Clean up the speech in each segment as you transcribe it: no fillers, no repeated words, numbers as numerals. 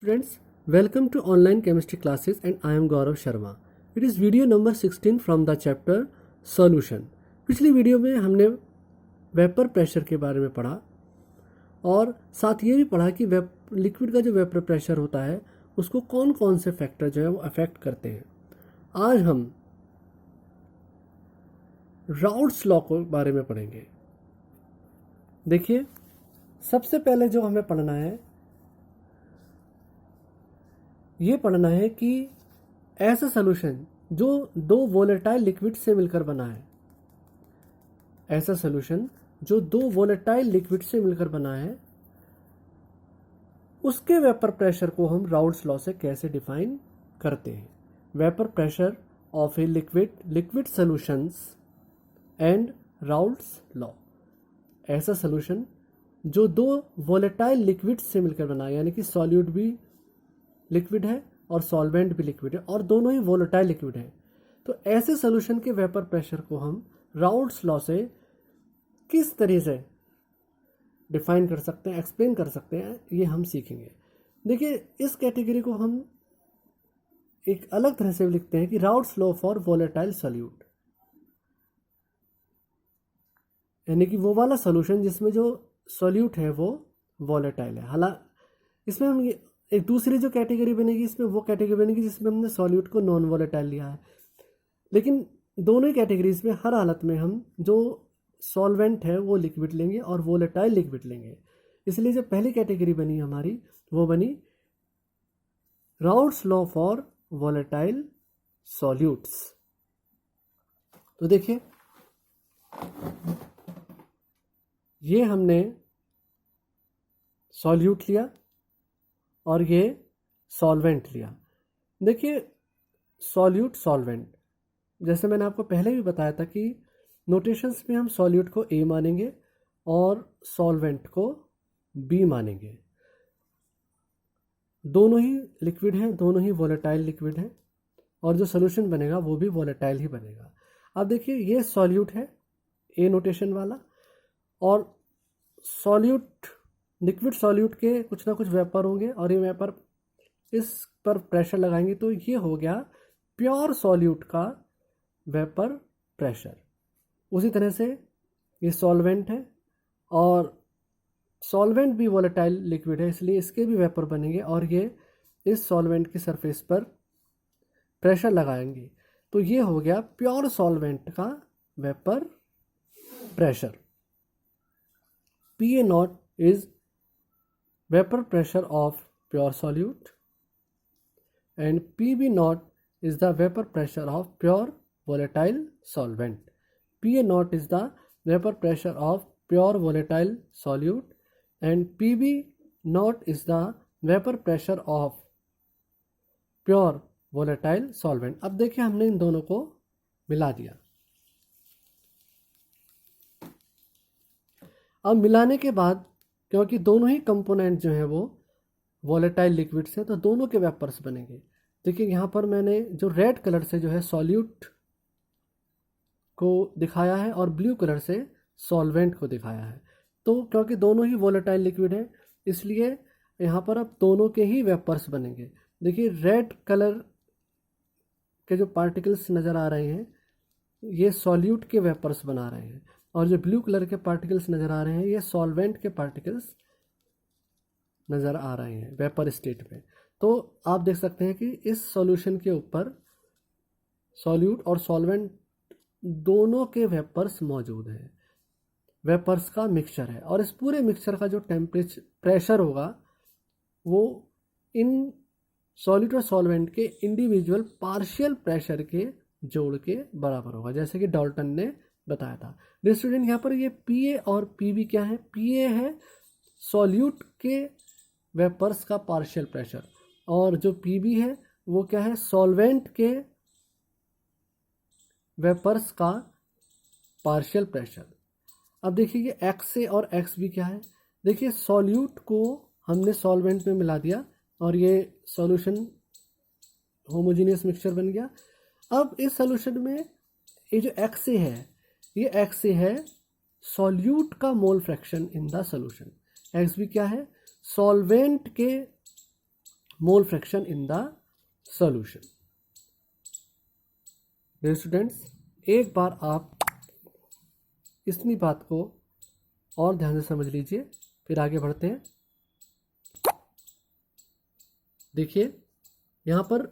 Students, welcome to online chemistry classes and I am Gaurav Sharma. It is video number 16 from the chapter Solution. पिछली video में हमने vapour pressure के बारे में पढ़ा और साथ ये भी पढ़ा कि लिक्विड का जो वेपर प्रेशर होता है उसको कौन कौन से फैक्टर जो है वो अफेक्ट करते हैं। आज हम राउट्स लॉ के बारे में पढ़ेंगे। देखिए, सबसे पहले जो हमें पढ़ना है ये पढ़ना है कि ऐसा सॉल्यूशन जो दो वोलेटाइल लिक्विड से मिलकर बना है, ऐसा सॉल्यूशन जो दो वोलेटाइल लिक्विड से मिलकर बना है, उसके वेपर प्रेशर को हम राउट्स लॉ से कैसे डिफाइन करते हैं। Vapour pressure of a liquid solutions and routes law. ऐसा सॉल्यूशन जो दो वोलेटाइल लिक्विड से मिलकर बना है, यानी कि सॉल्यूट भी लिक्विड है और सॉल्वेंट भी लिक्विड है और दोनों ही वोलेटाइल लिक्विड है, तो ऐसे सॉल्यूशन के वेपर प्रेशर को हम राउट्स लॉ से किस तरह से डिफाइन कर सकते हैं, एक्सप्लेन कर सकते हैं, ये हम सीखेंगे। देखिए, इस कैटेगरी को हम एक अलग तरह से लिखते हैं कि routes law for volatile solute, यानी कि वो वाला सॉल्यूशन जिसमें जो सॉल्यूट है वो वोलेटाइल है। हालांकि इसमें हम एक दूसरी जो कैटेगरी बनेगी, इसमें वो कैटेगरी बनेगी जिसमें हमने सॉल्यूट को नॉन वोलेटाइल लिया है, लेकिन दोनों ही कैटेगरीज में हर हालत में हम जो सॉल्वेंट है वो लिक्विड लेंगे और वोलेटाइल लिक्विड लेंगे। इसलिए जो पहली कैटेगरी बनी हमारी वो बनी routes law for volatile solutes. तो देखिए, ये हमने सॉल्यूट लिया और ये सॉल्वेंट लिया। देखिए, सॉल्यूट सॉल्वेंट, जैसे मैंने आपको पहले भी बताया था कि नोटेशंस में हम सॉल्यूट को ए मानेंगे और सॉल्वेंट को बी मानेंगे। दोनों ही लिक्विड हैं, दोनों ही वोलेटाइल लिक्विड हैं और जो सॉल्यूशन बनेगा वो भी वोलेटाइल ही बनेगा। अब देखिए, ये सॉल्यूट है ए नोटेशन वाला, और सॉल्यूट लिक्विड सॉल्यूट के कुछ ना कुछ वेपर होंगे और ये वेपर इस पर प्रेशर लगाएंगे तो ये हो गया प्योर सॉल्यूट का वेपर प्रेशर। उसी तरह से ये सॉल्वेंट है और सॉल्वेंट भी वोलेटाइल लिक्विड है, इसलिए इसके भी वेपर बनेंगे और ये इस सॉल्वेंट की सरफेस पर प्रेशर लगाएंगे तो ये हो गया प्योर सॉल्वेंट का vapour pressure. PA naught is vapor pressure of pure solute and PB naught is the vapor pressure of pure volatile solvent. PA naught is the vapor pressure of pure volatile solute and PB naught is the vapor pressure of pure volatile solvent. अब देखिए, हमने इन दोनों को मिला दिया। अब मिलाने के बाद, क्योंकि दोनों ही कंपोनेंट जो है वो वोलेटाइल लिक्विड से, तो दोनों के वेपर्स बनेंगे। देखिए, यहाँ पर मैंने जो रेड कलर से जो है सॉल्यूट को दिखाया है और ब्लू कलर से सॉल्वेंट को दिखाया है। तो क्योंकि दोनों ही वोलेटाइल लिक्विड है इसलिए यहाँ पर अब दोनों के ही वेपर्स बनेंगे। देखिए, रेड कलर के जो पार्टिकल्स नज़र आ रहे हैं ये सॉल्यूट के वेपर्स बना रहे हैं और जो ब्लू कलर के पार्टिकल्स नज़र आ रहे हैं ये सॉल्वेंट के पार्टिकल्स नज़र आ रहे हैं वेपर स्टेट में। तो आप देख सकते हैं कि इस सॉल्यूशन के ऊपर सॉल्यूट और सॉल्वेंट दोनों के वेपर्स मौजूद हैं, वेपर्स का मिक्सचर है और इस पूरे मिक्सचर का जो टेम्परेचर प्रेशर होगा वो इन सॉल्यूट और सॉल्वेंट के इंडिविजुअल पार्शियल प्रेशर के जोड़ के बराबर होगा, जैसे कि डाल्टन ने बताया था। स्टूडेंट, यहाँ पर ये PA और PB क्या है? PA है सॉल्यूट के वेपर्स का पार्शियल प्रेशर और जो PB है वो क्या है? सॉल्वेंट के वेपर्स का पार्शियल प्रेशर। अब देखिए, ये XA और XB क्या है? देखिए, सॉल्यूट को हमने सॉल्वेंट में मिला दिया और ये सॉल्यूशन होमोजेनियस मिक्सचर बन गया। अब इस सॉल्यूशन में ये जो XA है, ये XA है सॉल्यूट का mole fraction in the solution. XB क्या है? सॉल्वेंट के mole fraction in the solution. Dear students, एक बार आप इतनी बात को और ध्यान से समझ लीजिए, फिर आगे बढ़ते हैं। देखिए यहाँ पर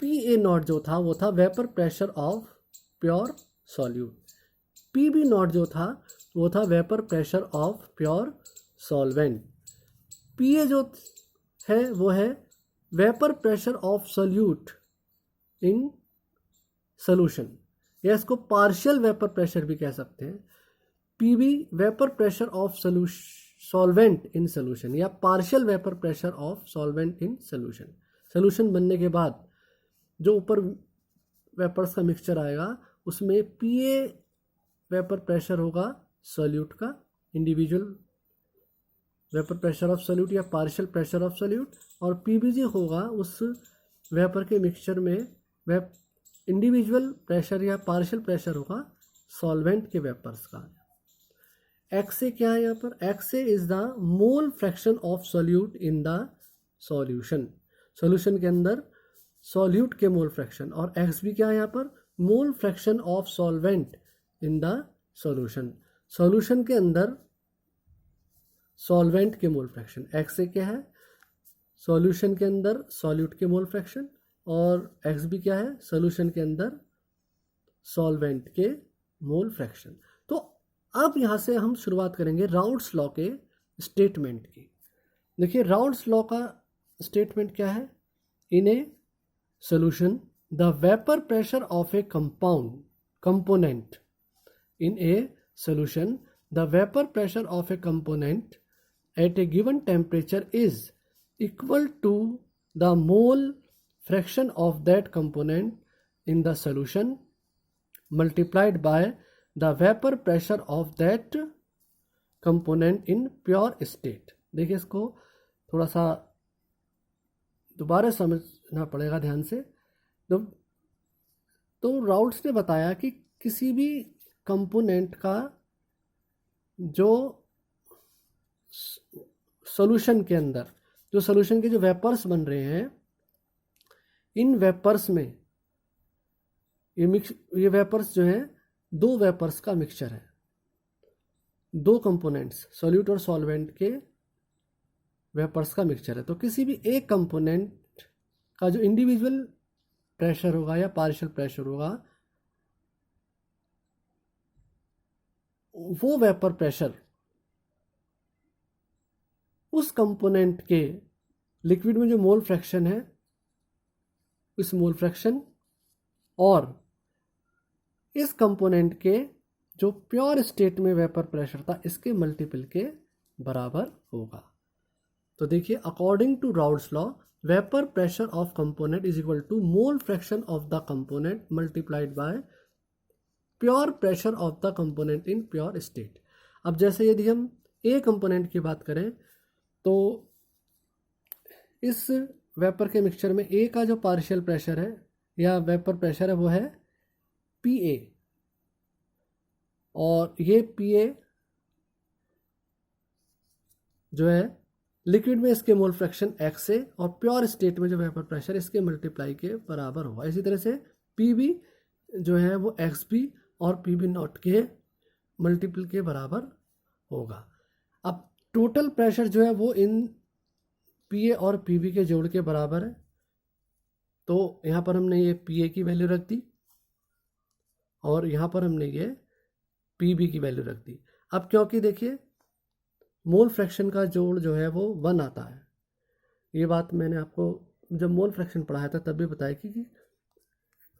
PA0 जो था वो था vapour pressure of pure solute, PB0 जो था वो था vapour pressure of pure solvent, PA जो है वो है vapour pressure of solute in solution, या इसको पार्शियल वेपर प्रेशर भी कह सकते हैं। PB vapour pressure of solvent in solution, या partial vapour pressure of solvent in solution. Solution बनने के बाद जो ऊपर वेपर्स का मिक्सचर आएगा उसमें PA वेपर प्रेशर होगा सॉल्यूट का, individual vapour pressure of solute या पार्शियल प्रेशर ऑफ सॉल्यूट, और PBG होगा उस वेपर के मिक्सचर में इंडिविजुअल प्रेशर या पार्शियल प्रेशर होगा सॉल्वेंट के वेपर्स का। XA क्या है यहाँ पर? XA is the mole fraction of solute in the solution, solution के अंदर सॉल्यूट के मोल फ्रैक्शन, और XB क्या है यहाँ पर? मोल fraction of solvent in the solution, solution के अंदर सॉल्वेंट के मोल फ्रैक्शन। XA क्या है? सॉल्यूशन के अंदर सॉल्यूट के मोल फ्रैक्शन, और XB क्या है? सॉल्यूशन के अंदर सॉल्वेंट के मोल फ्रैक्शन। तो अब यहाँ से हम शुरुआत करेंगे राउल्ट्स लॉ के स्टेटमेंट की। देखिए राउल्ट्स लॉ का स्टेटमेंट क्या है? In a solution the vapour pressure of a component in a solution the vapour pressure of a component at a given temperature is equal to the mole fraction of that component in the solution multiplied by the vapor pressure of that component in pure state। देखिए इसको थोड़ा सा दोबारा समझना पड़ेगा ध्यान से। तो राउल्ट्स ने बताया कि किसी भी कंपोनेंट का जो सॉल्यूशन के अंदर जो सॉल्यूशन के जो वेपर्स बन रहे हैं, इन वेपर्स में ये वेपर्स जो हैं दो वेपर्स का मिक्सचर है, दो कंपोनेंट्स सॉल्यूट और सॉल्वेंट के वेपर्स का मिक्सचर है। तो किसी भी एक कंपोनेंट का जो इंडिविजुअल प्रेशर होगा या पार्शियल प्रेशर होगा, वो वेपर प्रेशर उस कंपोनेंट के लिक्विड में जो मोल फ्रैक्शन है, इस मोल फ्रैक्शन और इस कंपोनेंट के जो प्योर स्टेट में वेपर प्रेशर था, इसके मल्टीपल के बराबर होगा। तो देखिए according to Raoult's law vapour pressure of component is equal to mole fraction of the component multiplied by pure pressure of the component in pure state. अब जैसे यदि हम ए कंपोनेंट की बात करें तो इस वेपर के मिक्सचर में ए का जो पार्शियल प्रेशर है या वेपर प्रेशर है वो है PA, और ये PA जो है लिक्विड में इसके मोल फ्रैक्शन XA, और प्योर स्टेट में जो वेपर प्रेशर इसके मल्टीप्लाई के बराबर होगा। इसी तरह से PB जो है वो XB और PB0 के मल्टीपल के बराबर होगा। अब टोटल प्रेशर जो है वो इन PA और PB के जोड़ के बराबर है। तो यहाँ पर हमने ये PA की वैल्यू रख दी और यहाँ पर हमने ये PB की वैल्यू रख दी। अब क्योंकि देखिए मोल फ्रैक्शन का जोड़ जो है वो 1 आता है, ये बात मैंने आपको जब मोल फ्रैक्शन पढ़ाया था तब भी बताया कि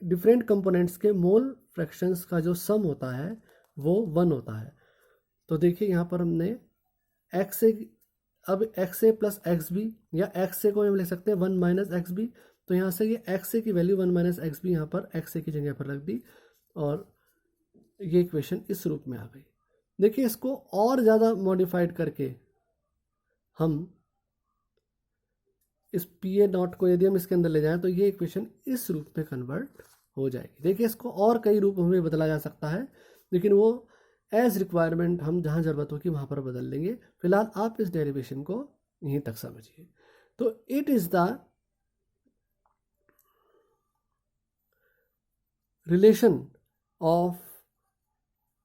डिफरेंट कंपोनेंट्स के मोल फ्रैक्शंस का जो सम होता है वो 1 होता है। तो देखिए यहाँ पर हमने XA, अब XA प्लस XB या XA को हम लिख सकते हैं 1 माइनस XB, तो यहाँ से ये XA की वैल्यू 1 माइनस XB यहाँ पर XA की जगह पर रख दी और ये इक्वेशन इस रूप में आ गई। देखिए इसको और ज़्यादा मॉडिफाइड करके हम इस PA0 को यदि हम इसके अंदर ले जाएं तो ये इक्वेशन इस रूप में कन्वर्ट हो जाएगी। देखिए इसको और कई रूपों में बदला जा सकता है, लेकिन वो एज रिक्वायरमेंट हम जहाँ ज़रूरत होगी वहाँ पर बदल लेंगे। फिलहाल आप इस डेरिवेशन को यहीं तक समझिए। तो it is the relation of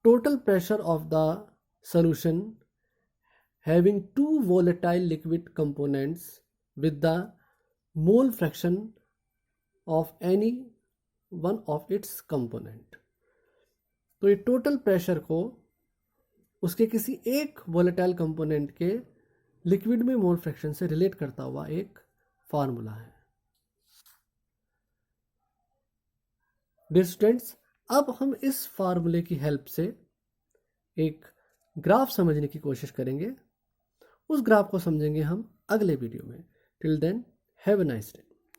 total pressure of the solution having two volatile liquid components with the mole fraction of any one of its component। तो ये टोटल प्रेशर को उसके किसी एक वोलेटाइल कंपोनेंट के लिक्विड में मोल फ्रैक्शन से relate करता हुआ एक फार्मूला है। डियर स्टूडेंट्स, अब हम इस फार्मूले की हेल्प से एक ग्राफ समझने की कोशिश करेंगे। उस ग्राफ को समझेंगे हम अगले वीडियो में। Till then, have a nice day.